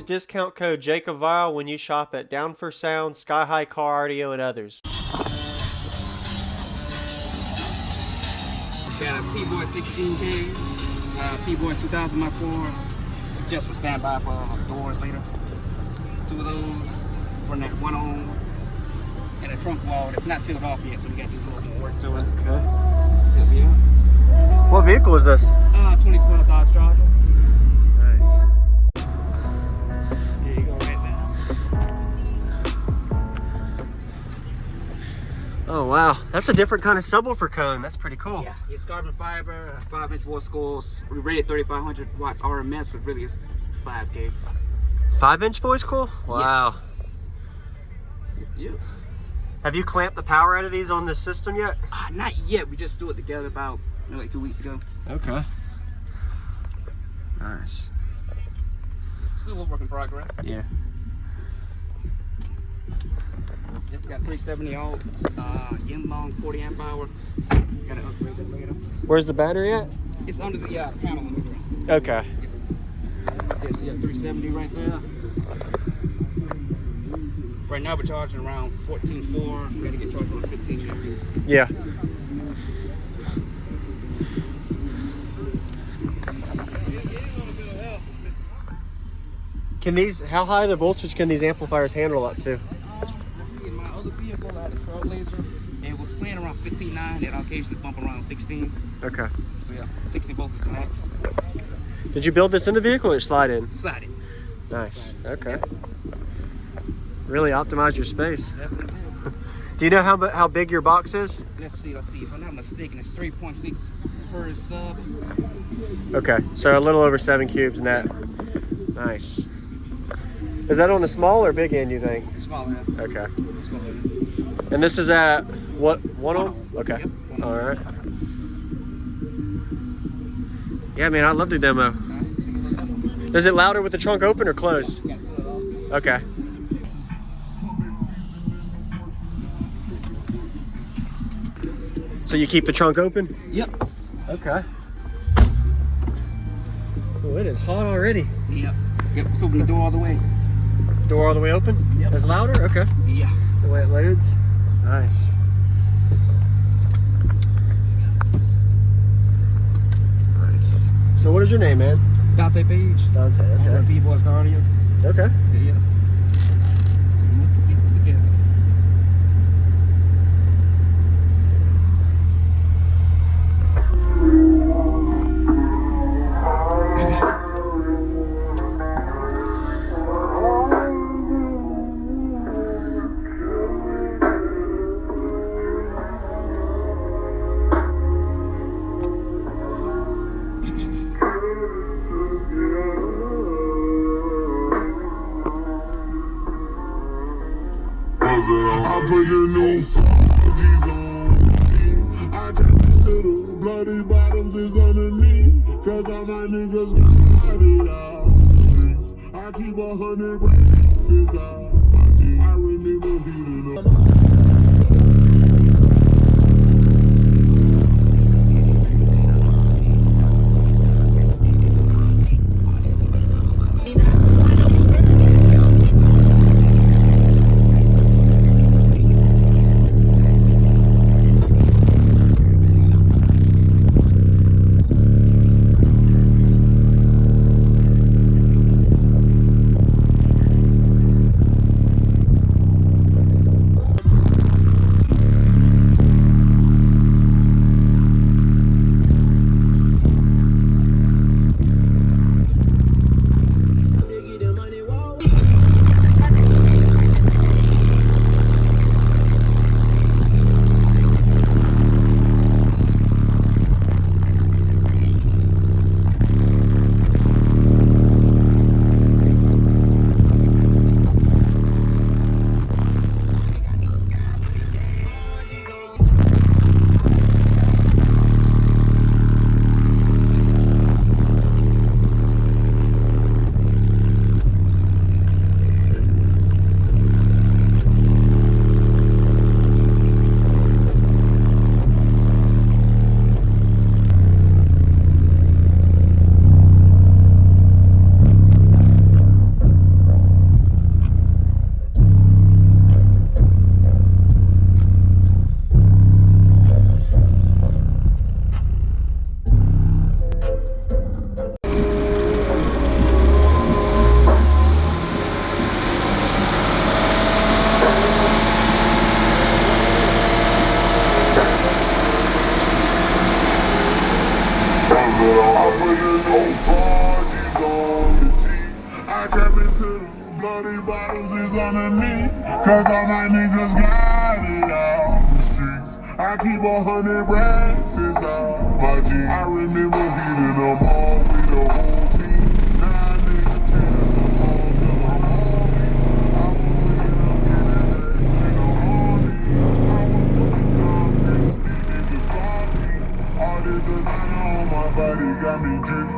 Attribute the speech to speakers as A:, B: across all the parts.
A: discount code JACOBVILE when you shop at Down for Sound, Sky High Car Audio, and others.
B: Got a P-Boy 16K, P-Boy 2000 by 4. It's just for standby for doors later. 2 of those, run that one on, and a trunk wall that's not sealed off yet, so we got to do a little more work to it.
A: Okay.
B: Yeah.
A: What vehicle is this?
B: 2012 Dodge Charger.
A: Nice.
B: There you go, right there.
A: Oh wow, that's a different kind of subwoofer cone. That's pretty cool.
B: Yeah, it's carbon fiber, 5-inch voice coils. We rated 3,500 watts RMS, but really it's 5K.
A: 5-inch voice coil? Wow.
B: Yes. Yeah.
A: Have you clamped the power out of these on this system yet?
B: Not yet. We just threw it together about like 2 weeks ago.
A: Okay. Nice.
B: Still a little work in progress.
A: Yeah.
B: Yep, we got 370 volts, in-long 40 amp hour. Gotta upgrade that later.
A: Where's the battery at?
B: It's under the panel in the room.
A: Okay.
B: Yeah, so you got 370 right there. Right now we're charging around 14.4. We gotta get charged on 15 here.
A: Yeah. Can these, how high the voltage can these amplifiers handle up to?
B: Let's see, in my other vehicle I had a Trailblazer. It was playing around 15.9 and occasionally bump around 16.
A: Okay.
B: So yeah, 60 volts is max.
A: Did you build this in the vehicle or slide in?
B: Slide it.
A: Nice. Okay. Really optimize your space.
B: Definitely did.
A: Do you know how big your box is?
B: Let's see. If I'm not mistaken, it's 3.6 per sub.
A: Okay, so a little over 7 cubes net. Nice. Is that on the small or big end, you think?
B: Small end.
A: Okay.
B: Small end.
A: And this is at what, 1 ohm? Okay.
B: Yep, 1 ohm.
A: All right. Yeah, man, I'd love to demo. Is it louder with the trunk open or closed?
B: Yeah, fill it off.
A: Okay. So you keep the trunk open?
B: Yep.
A: Okay. Oh, it is hot already.
B: Yep. So open the door all the way.
A: Door all the way open?
B: Yep.
A: It's louder? Okay.
B: Yeah.
A: The way it loads. Nice. Nice. So what is your name, man?
B: Dante Page.
A: Dante, okay.
B: B-Boys Cardio.
A: Okay.
B: Yeah. So you can see what we get.
C: I put your new 4G's on. I got to the bloody bottoms is underneath. Cause all my niggas got it out. I keep 100 racks inside my dick. I remember beating up. bloody bottoms is underneath, cause all my niggas got it out the streets. I keep 100 racks inside my jeans. I remember hitting them all with the whole team. Now I niggas killing them all cause I'm all me. I was waking up getting racks in the morning. I was looking down, these niggas salty. All this designer on my body got me drip.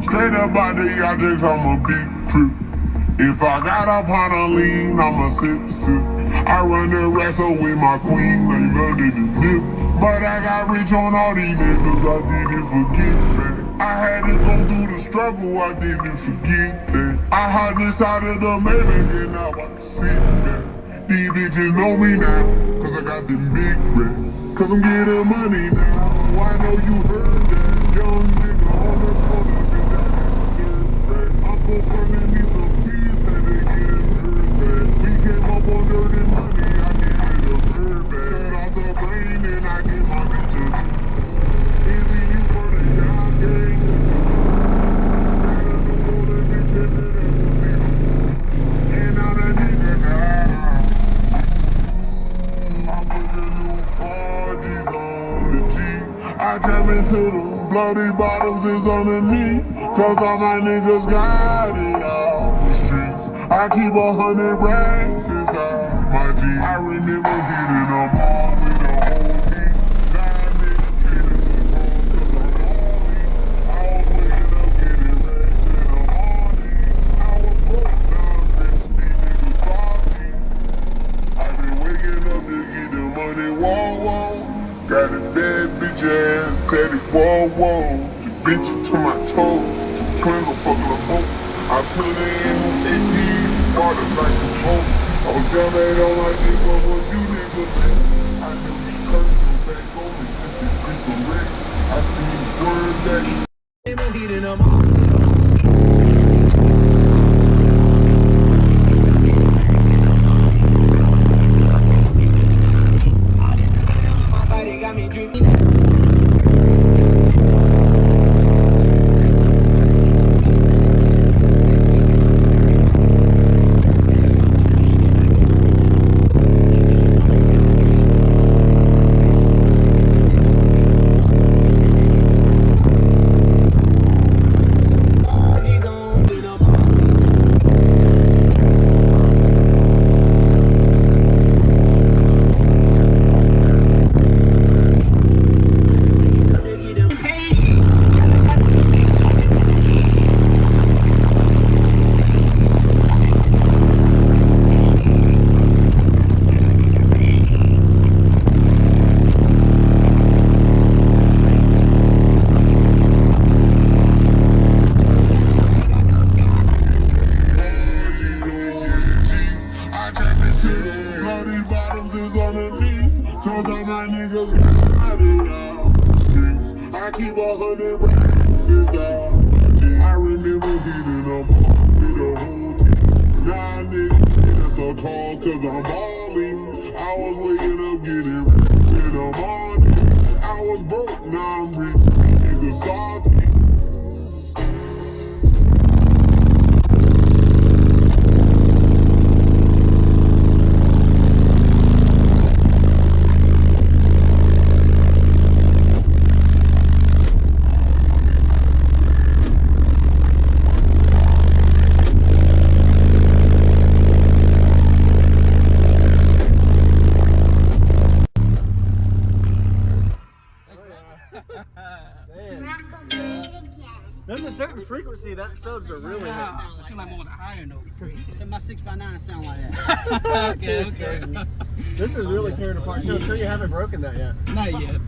C: Straight up out the objects, I'm a big crip. If I got up on a lean, I'ma sip. I run the wrestle with my queen, they learning to nip. But I got rich on all these niggas, I didn't forget that. I had to go through the struggle, I didn't forget that. I hide inside of the Maybach and now I can sit back. These bitches know me now, cause I got them big racks. Cause I'm getting money now, I know you heard that. Young nigga on the corner, bitch, I got the third rack. I'm gon' running me some peas that they getting hurt back. We came up on dirty money, I give it a bird back. Cut off the brain and I get my bitches. Easy, you for the young gang. And I'm a nigga now. I'm putting new 4Gs on the G. I jam into the bloody bottoms is underneath, cause all my niggas got it out the streets. I keep 100 racks inside my jeans. I remember hitting them all with the whole team. Now I niggas killing them all cause I'm all me. I was waking up getting racks in the morning. I was broke down, bitch, these niggas salty. I been waking up to get the money, whoa, whoa. Got a bad bitch ass, tatted, whoa, whoa. The bitch to my toes, twin gon' fuck her boat. I put her in with AP, water like a boat. I was down there on my dick, what was you niggas in? I knew he turned him back on me, this is crystal red. I see him swerve back. I'm beating them all. Cause all my niggas got it out the streets. I keep 100 racks inside. I remember hitting them all with the whole team. Now niggas, that's a call cause I'm ballin'. I was waking up getting racks in the morning. I was broke, now I'm rich, niggas salty.
A: There's a certain frequency that subs are really hitting.
B: It seems like more with a higher note.
D: So my 6x9 sound like that.
B: Okay.
A: This is really tearing apart too. I'm sure you haven't broken that yet.
B: Not yet.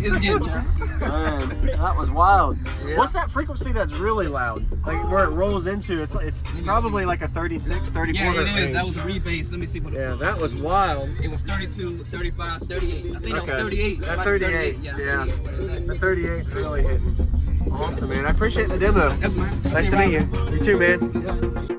B: It's getting there.
A: Man, that was wild.
B: Yeah.
A: What's that frequency that's really loud? Like where it rolls into, it's probably like a 36, 34
B: Yeah, it
A: range.
B: is. That was a rebase. Let me see what it was.
A: That was wild.
B: It was 32, 35, 38. I think that was 38.
A: That
B: Like
A: 38, yeah.
B: 38.
A: The 38's really hitting. Awesome, man. I appreciate the demo.
B: That's mine.
A: Nice to meet you. You too, man.
B: Yeah.